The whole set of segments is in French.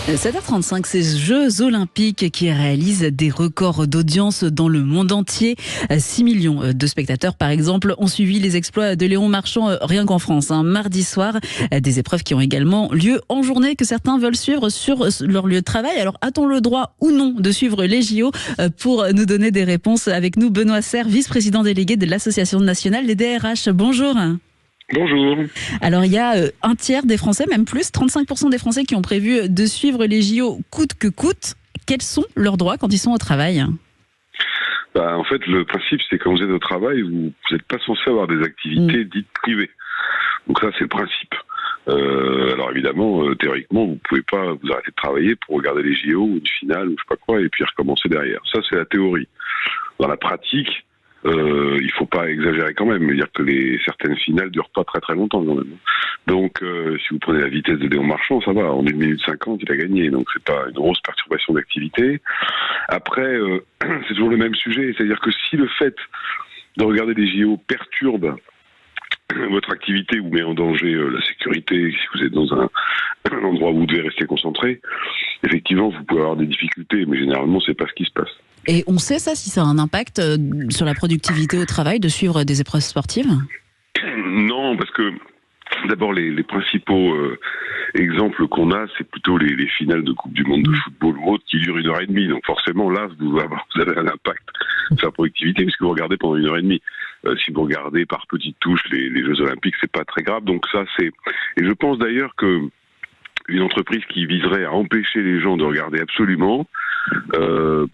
7h35, ces Jeux Olympiques qui réalisent des records d'audience dans le monde entier. 6 millions de spectateurs, par exemple, ont suivi les exploits de Léon Marchand rien qu'en France. Mardi soir, des épreuves qui ont également lieu en journée que certains veulent suivre sur leur lieu de travail. Alors, a-t-on le droit ou non de suivre les JO? Pour nous donner des réponses, avec nous, Benoît Serre, vice-président délégué de l'Association nationale des DRH. Bonjour. Bonjour. Alors, il y a un tiers des Français, même plus, 35% des Français qui ont prévu de suivre les JO coûte que coûte. Quels sont leurs droits quand ils sont au travail ? En fait, le principe, c'est quand vous êtes au travail, vous n'êtes pas censé avoir des activités dites privées. Donc ça, c'est le principe. Alors évidemment, théoriquement, vous pouvez pas vous arrêter de travailler pour regarder les JO ou une finale ou je sais pas quoi et puis recommencer derrière. Ça, c'est la théorie. Dans la pratique, il faut pas exagérer quand même. C'est-à-dire que certaines finales durent pas très très longtemps quand même. Donc, si vous prenez la vitesse de Léon Marchand, ça va. En 1 minute 50, il a gagné. Donc, c'est pas une grosse perturbation d'activité. Après, c'est toujours le même sujet. C'est-à-dire que si le fait de regarder des JO perturbe votre activité ou met en danger la sécurité, si vous êtes dans un endroit où vous devez rester concentré, effectivement, vous pouvez avoir des difficultés, mais généralement, c'est pas ce qui se passe. Et on sait ça, si ça a un impact sur la productivité au travail de suivre des épreuves sportives ? Non, parce que d'abord, les principaux exemples qu'on a, c'est plutôt les finales de Coupe du Monde de football ou autre qui durent 1h30. Donc forcément, là, vous avez un impact sur la productivité puisque vous regardez pendant 1h30. Si vous regardez par petites touches les Jeux Olympiques, c'est pas très grave. Donc ça, et je pense d'ailleurs que une entreprise qui viserait à empêcher les gens de regarder absolument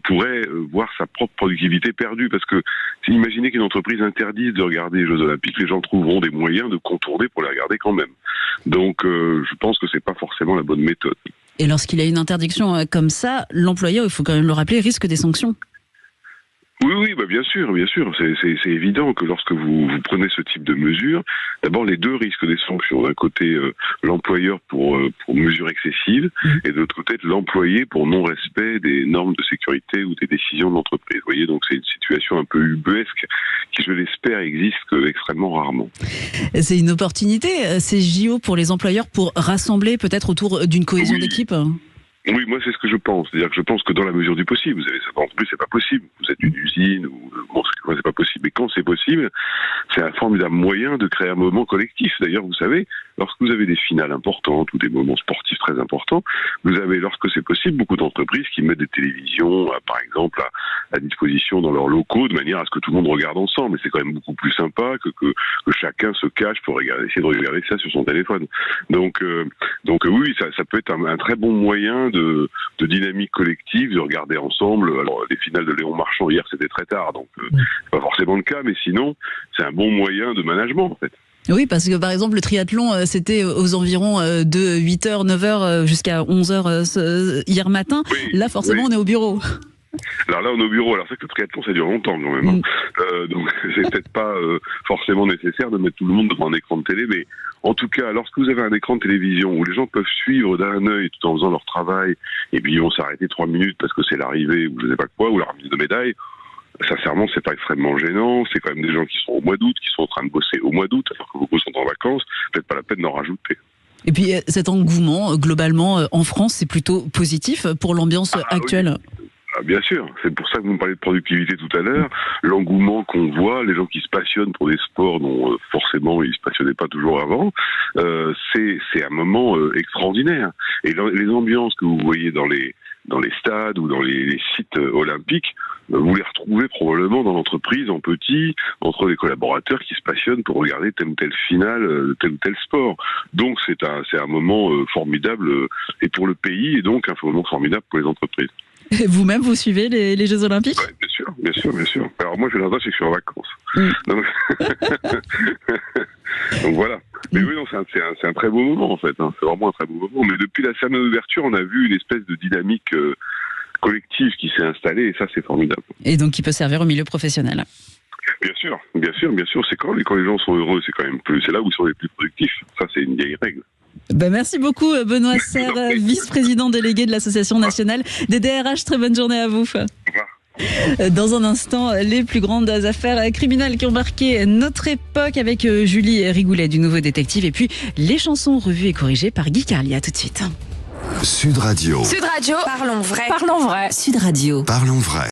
pourrait voir sa propre productivité perdue, parce que imaginez qu'une entreprise interdise de regarder les Jeux Olympiques, les gens trouveront des moyens de contourner pour les regarder quand même. Donc je pense que c'est pas forcément la bonne méthode. Et lorsqu'il y a une interdiction comme ça, l'employeur, il faut quand même le rappeler, risque des sanctions. Oui, bien sûr. C'est évident que lorsque vous prenez ce type de mesures, d'abord les deux risquent des sanctions. D'un côté, l'employeur pour mesures excessives, et de l'autre côté, l'employé pour non-respect des normes de sécurité ou des décisions de l'entreprise. Vous voyez, donc c'est une situation un peu ubuesque qui, je l'espère, existe extrêmement rarement. C'est une opportunité, ces JO, pour les employeurs, pour rassembler peut-être autour d'une cohésion d'équipe. Oui, moi c'est ce que je pense. C'est-à-dire que je pense que dans la mesure du possible, vous avez ça, en plus c'est pas possible. Vous êtes une usine ou c'est pas possible. Mais quand c'est possible, c'est un formidable moyen de créer un moment collectif. D'ailleurs, vous savez, lorsque vous avez des finales importantes ou des moments sportifs très importants, vous avez, lorsque c'est possible, beaucoup d'entreprises qui mettent des télévisions, par exemple, à disposition dans leurs locaux, de manière à ce que tout le monde regarde ensemble. Et c'est quand même beaucoup plus sympa que chacun se cache pour essayer de regarder ça sur son téléphone. Donc oui, ça peut être un très bon moyen de dynamique collective, de regarder ensemble. Alors les finales de Léon Marchand hier, c'était très tard, donc c'est pas forcément le cas, mais sinon c'est un bon moyen de management en fait. Oui, parce que par exemple le triathlon, c'était aux environs de 8h, 9h jusqu'à 11h hier matin. Oui, là forcément on est au bureau. Alors là, on est au bureau. Alors c'est que le triathlon, ça dure longtemps quand même. Donc c'est peut-être pas forcément nécessaire de mettre tout le monde devant un écran de télé, mais en tout cas, lorsque vous avez un écran de télévision où les gens peuvent suivre d'un œil tout en faisant leur travail, et puis ils vont s'arrêter 3 minutes parce que c'est l'arrivée ou je sais pas quoi, ou la remise de médaille, sincèrement, c'est pas extrêmement gênant. C'est quand même des gens qui sont au mois d'août, qui sont en train de bosser au mois d'août, alors que beaucoup sont en vacances. Peut-être pas la peine d'en rajouter. Et puis cet engouement, globalement, en France, c'est plutôt positif pour l'ambiance actuelle. Oui. Bien sûr, c'est pour ça que vous me parlez de productivité tout à l'heure. L'engouement qu'on voit, les gens qui se passionnent pour des sports dont forcément ils se passionnaient pas toujours avant, c'est un moment extraordinaire. Et les ambiances que vous voyez dans les stades ou dans les sites olympiques, vous les retrouvez probablement dans l'entreprise en petit, entre les collaborateurs qui se passionnent pour regarder telle ou telle finale, tel ou tel sport. Donc c'est un moment formidable et pour le pays, et donc un moment formidable pour les entreprises. Vous-même, vous suivez les Jeux Olympiques ? Oui, bien sûr. Alors moi, je vais l'avantage, c'est que je suis en vacances. Donc voilà. Mais oui, non, c'est un très beau moment en fait. C'est vraiment un très beau moment. Mais depuis la cérémonie d'ouverture, on a vu une espèce de dynamique collective qui s'est installée, et ça, c'est formidable. Et donc, qui peut servir au milieu professionnel. Bien sûr. C'est quand les gens sont heureux, c'est là où ils sont les plus productifs. Ça, c'est une vieille règle. Merci beaucoup Benoît Serre, vice-président délégué de l'Association nationale des DRH. Très bonne journée à vous. Dans un instant, les plus grandes affaires criminelles qui ont marqué notre époque avec Julie Rigoulet du Nouveau Détective, et puis les chansons revues et corrigées par Guy Carlier. À tout de suite. Sud Radio. Sud Radio, parlons vrai. Parlons vrai. Sud Radio. Parlons vrai.